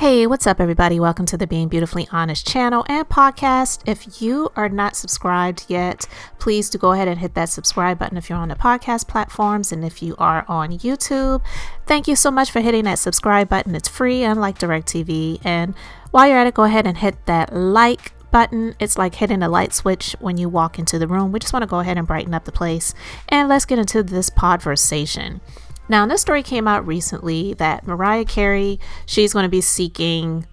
Hey, what's up, everybody? Welcome to the Being Beautifully Honest channel and podcast. If you are not subscribed yet, please do go ahead and hit that subscribe button if you're on the podcast platforms. And if you are on YouTube, thank you so much for hitting that subscribe button. It's free, unlike DirecTV. And while you're at it, go ahead and hit that like button. It's like hitting a light switch when you walk into the room. We just want to go ahead and brighten up the place. And let's get into this podversation. Now, this story came out recently that Mariah Carey, she's going to be seeking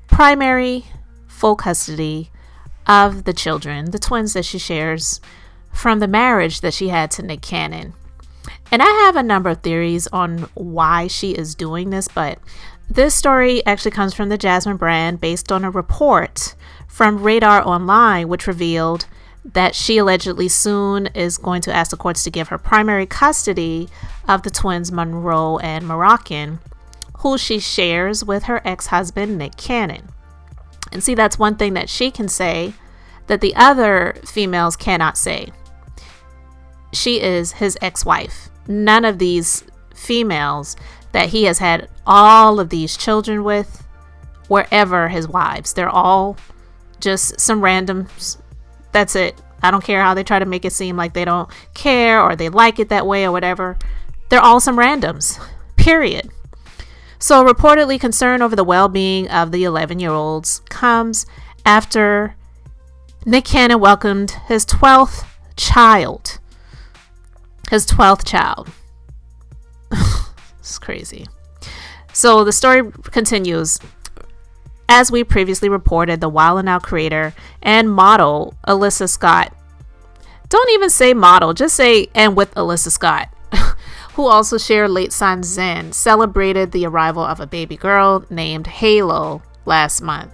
primary full custody of the children, the twins that she shares from the marriage that she had to Nick Cannon. And I have a number of theories on why she is doing this, but this story actually comes from the Jasmine brand based on a report from Radar Online, which revealed that she allegedly soon is going to ask the courts to give her primary custody of the twins Monroe and Moroccan, who she shares with her ex-husband Nick Cannon. And see, that's one thing that she can say that the other females cannot say. She is his ex-wife. None of these females that he has had all of these children with were ever his wives. They're all just some randoms. That's it. I don't care how they try to make it seem like they don't care or they like it that way or whatever. They're all some randoms, period. So reportedly concern over the well-being of the 11-year-olds comes after Nick Cannon welcomed his 12th child. It's crazy. So the story continues. As we previously reported, the Wild 'N Out creator and model Alyssa Scott, don't even say model, just say and with Alyssa Scott, who also shared late son Zen, celebrated the arrival of a baby girl named Halo last month.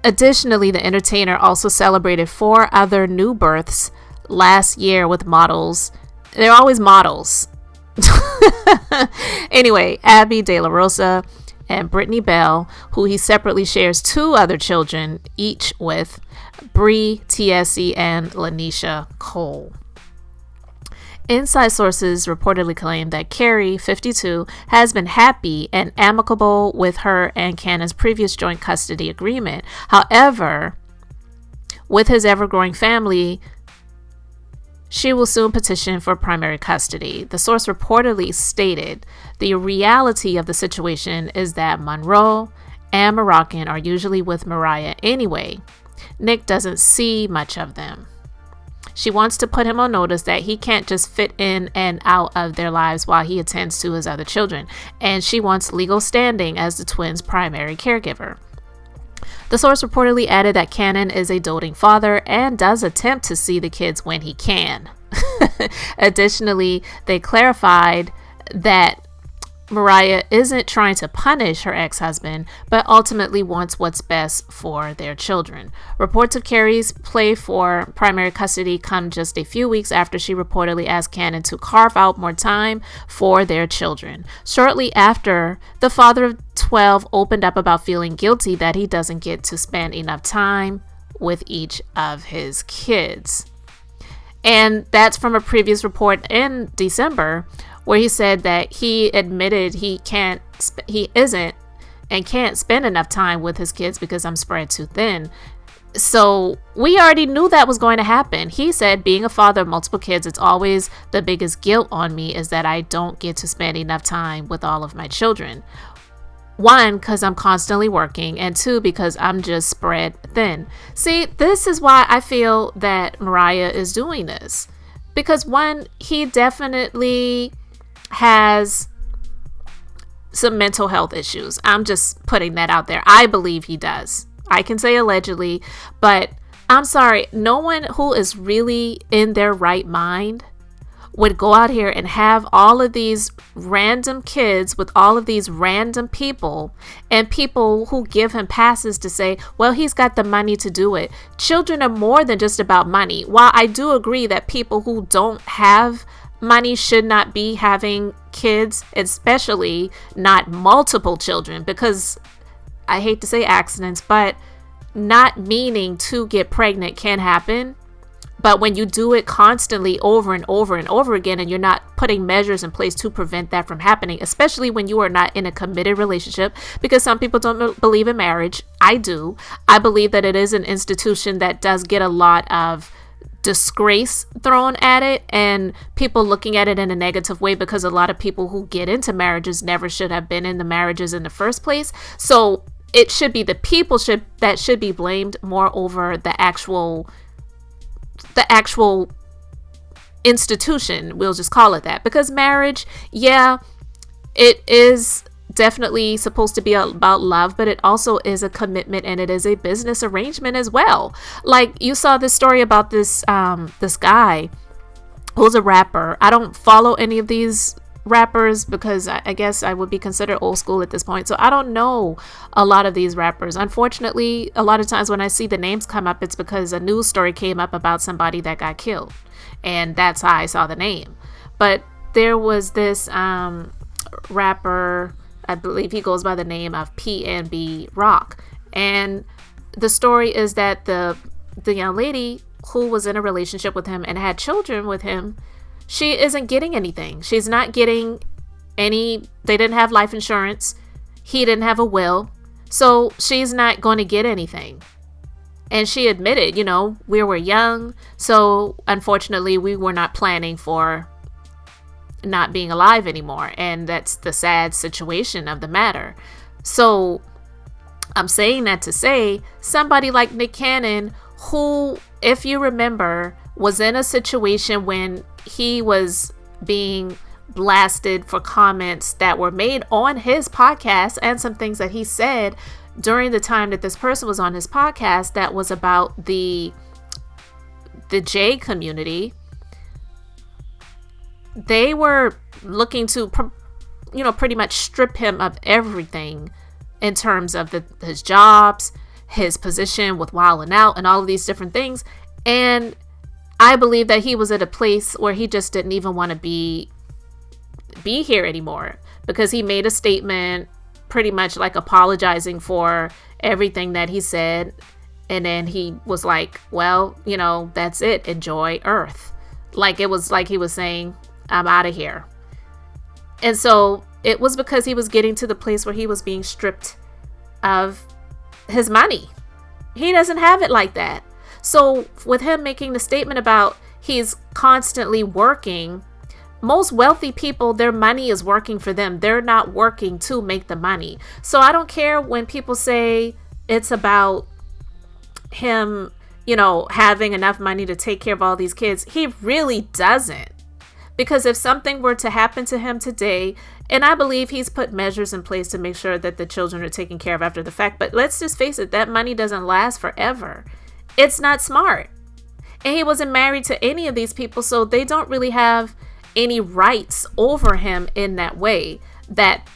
Additionally, the entertainer also celebrated 4 other new births last year with models. They're always models. Anyway, Abby De La Rosa and Brittany Bell, who he separately shares 2 other children each with, Bree Tiesi and Lanisha Cole. Inside sources reportedly claim that Carey, 52, has been happy and amicable with her and Cannon's previous joint custody agreement. However, with his ever-growing family, she will soon petition for primary custody. The source reportedly stated the reality of the situation is that Monroe and Moroccan are usually with Mariah anyway. Nick doesn't see much of them. She wants to put him on notice that he can't just fit in and out of their lives while he attends to his other children, and she wants legal standing as the twins' primary caregiver. The source reportedly added that Cannon is a doting father and does attempt to see the kids when he can. Additionally, they clarified that Mariah isn't trying to punish her ex-husband, but ultimately wants what's best for their children. Reports of Carey's play for primary custody come just a few weeks after she reportedly asked Cannon to carve out more time for their children. Shortly after, the father of 12 opened up about feeling guilty that he doesn't get to spend enough time with each of his kids. And that's from a previous report in December, where he said that he admitted he isn't and can't spend enough time with his kids because I'm spread too thin. So we already knew that was going to happen. He said, being a father of multiple kids, it's always the biggest guilt on me is that I don't get to spend enough time with all of my children. 1, because I'm constantly working, and 2, because I'm just spread thin. See, this is why I feel that Mariah is doing this. Because 1, he definitely has some mental health issues. I'm just putting that out there. I believe he does. I can say allegedly, but I'm sorry, no one who is really in their right mind would go out here and have all of these random kids with all of these random people and people who give him passes to say, well, he's got the money to do it. Children are more than just about money. While I do agree that people who don't have money should not be having kids, especially not multiple children, because I hate to say accidents, but not meaning to get pregnant can happen. But when you do it constantly over and over and over again, and you're not putting measures in place to prevent that from happening, especially when you are not in a committed relationship, because some people don't believe in marriage. I do. I believe that it is an institution that does get a lot of disgrace thrown at it, and people looking at it in a negative way, because a lot of people who get into marriages never should have been in the marriages in the first place. So it should be the people that should be blamed more over the actual institution. We'll just call it that, because marriage, yeah, it is definitely supposed to be about love, but it also is a commitment, and it is a business arrangement as well. Like, you saw this story about this guy who's a rapper. I don't follow any of these rappers because I guess I would be considered old school at this point, so I don't know a lot of these rappers. Unfortunately, a lot of times when I see the names come up, it's because a news story came up about somebody that got killed, and that's how I saw the name. But there was this rapper, I believe he goes by the name of PNB Rock, and the story is that the young lady who was in a relationship with him and had children with him, she isn't getting anything. She's not getting they didn't have life insurance. He didn't have a will. So she's not going to get anything. And she admitted, we were young. So unfortunately, we were not planning for not being alive anymore. And that's the sad situation of the matter. So I'm saying that to say somebody like Nick Cannon, who, if you remember, was in a situation when he was being blasted for comments that were made on his podcast and some things that he said during the time that this person was on his podcast that was about the J community. They were looking to, pretty much strip him of everything in terms of his jobs, his position with Wild 'N Out, and all of these different things. And I believe that he was at a place where he just didn't even want to be here anymore, because he made a statement pretty much like apologizing for everything that he said. And then he was like, well, that's it. Enjoy Earth. Like, it was like he was saying, I'm out of here. And so it was because he was getting to the place where he was being stripped of his money. He doesn't have it like that. So with him making the statement about he's constantly working, most wealthy people, their money is working for them. They're not working to make the money. So I don't care when people say it's about him, having enough money to take care of all these kids. He really doesn't. Because if something were to happen to him today, and I believe he's put measures in place to make sure that the children are taken care of after the fact, but let's just face it, that money doesn't last forever. It's not smart. And he wasn't married to any of these people, so they don't really have any rights over him in that way that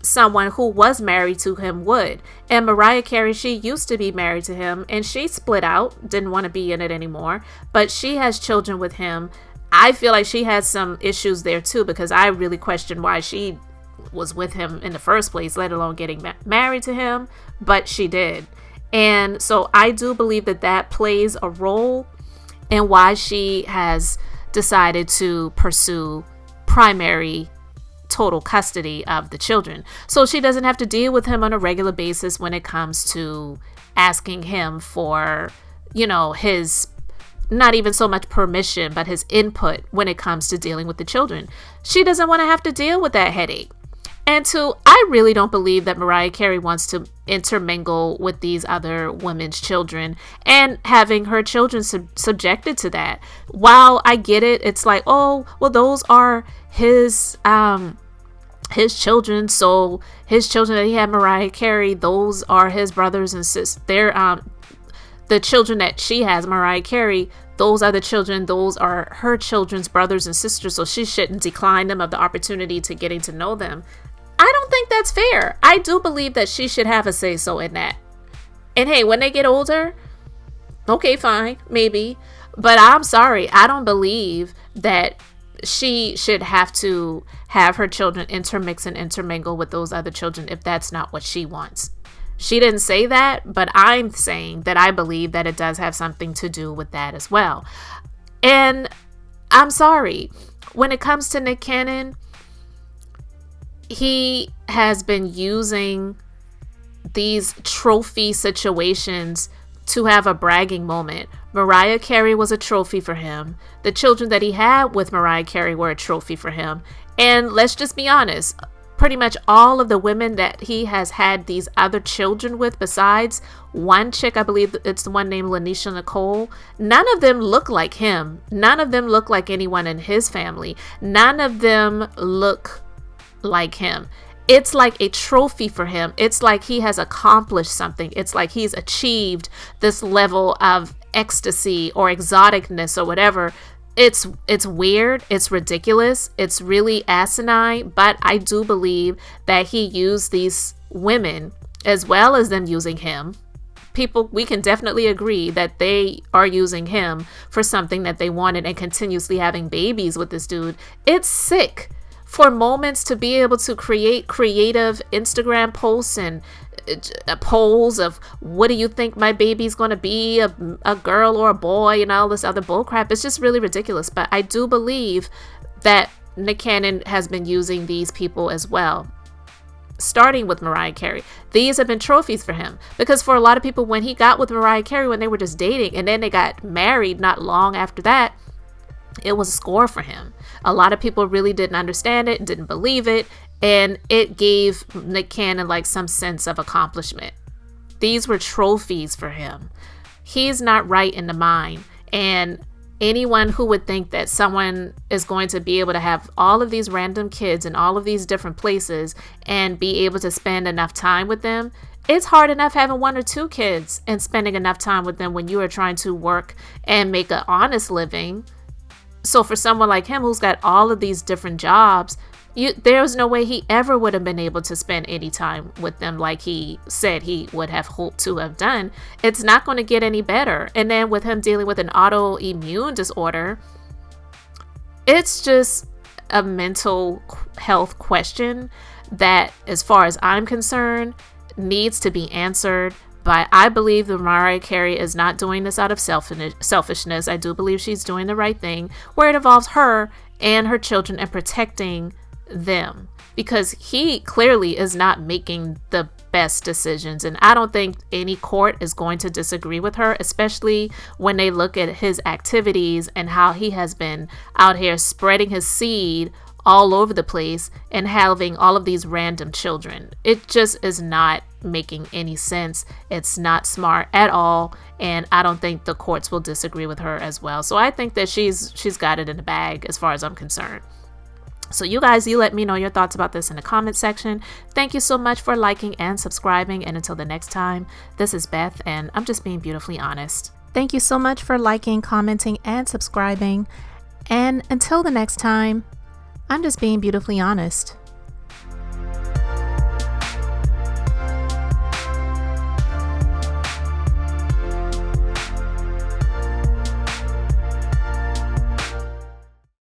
someone who was married to him would. And Mariah Carey, she used to be married to him, and she split out, didn't want to be in it anymore, but she has children with him. I feel like she has some issues there too, because I really question why she was with him in the first place, let alone getting married to him, but she did. And so I do believe that plays a role in why she has decided to pursue primary total custody of the children. So she doesn't have to deal with him on a regular basis when it comes to asking him for, his, not even so much permission, but his input when it comes to dealing with the children. She doesn't want to have to deal with that headache. And I really don't believe that Mariah Carey wants to intermingle with these other women's children and having her children subjected to that. While I get it, it's like, oh, well, those are his children. So his children that he had, Mariah Carey, those are his brothers and sisters. They're the children that she has, Mariah Carey, those are the children, those are her children's brothers and sisters. So she shouldn't decline them of the opportunity to getting to know them. I don't think that's fair. I do believe that she should have a say-so in that. And hey, when they get older, okay, fine, maybe. But I'm sorry, I don't believe that she should have to have her children intermix and intermingle with those other children if that's not what she wants. She didn't say that, but I'm saying that I believe that it does have something to do with that as well. And I'm sorry, when it comes to Nick Cannon, he has been using these trophy situations to have a bragging moment. Mariah Carey was a trophy for him. The children that he had with Mariah Carey were a trophy for him. And let's just be honest, pretty much all of the women that he has had these other children with, besides one chick, I believe it's the one named Lanisha Nicole, none of them look like him. None of them look like anyone in his family. None of them look like him. It's like a trophy for him. It's like he has accomplished something. It's like he's achieved this level of ecstasy or exoticness or whatever. It's weird. It's ridiculous. It's really asinine. But I do believe that he used these women as well as them using him. People, we can definitely agree that they are using him for something that they wanted and continuously having babies with this dude. It's sick. For moments to be able to create creative Instagram posts and polls of what do you think my baby's going to be, a girl or a boy, and all this other bullcrap. It's just really ridiculous. But I do believe that Nick Cannon has been using these people as well. Starting with Mariah Carey. These have been trophies for him. Because for a lot of people, when he got with Mariah Carey, when they were just dating, and then they got married not long after that, it was a score for him. A lot of people really didn't understand it, didn't believe it, and it gave Nick Cannon like some sense of accomplishment. These were trophies for him. He's not right in the mind, and anyone who would think that someone is going to be able to have all of these random kids in all of these different places and be able to spend enough time with them, it's hard enough having one or two kids and spending enough time with them when you are trying to work and make an honest living. So for someone like him who's got all of these different jobs, there's no way he ever would have been able to spend any time with them like he said he would have hoped to have done. It's not going to get any better. And then with him dealing with an autoimmune disorder, it's just a mental health question that, as far as I'm concerned, needs to be answered. But I believe that Mariah Carey is not doing this out of selfishness. I do believe she's doing the right thing where it involves her and her children and protecting them, because he clearly is not making the best decisions. And I don't think any court is going to disagree with her, especially when they look at his activities and how he has been out here spreading his seed all over the place and having all of these random children. It just is not making any sense. It's not smart at all, and I don't think the courts will disagree with her as well. So I think that she's got it in the bag as far as I'm concerned. So you guys, you let me know your thoughts about this in the comment section. Thank you so much for liking and subscribing, and until the next time, this is Beth, and I'm just being beautifully honest. Thank you so much for liking, commenting, and subscribing, and until the next time, I'm just being beautifully honest.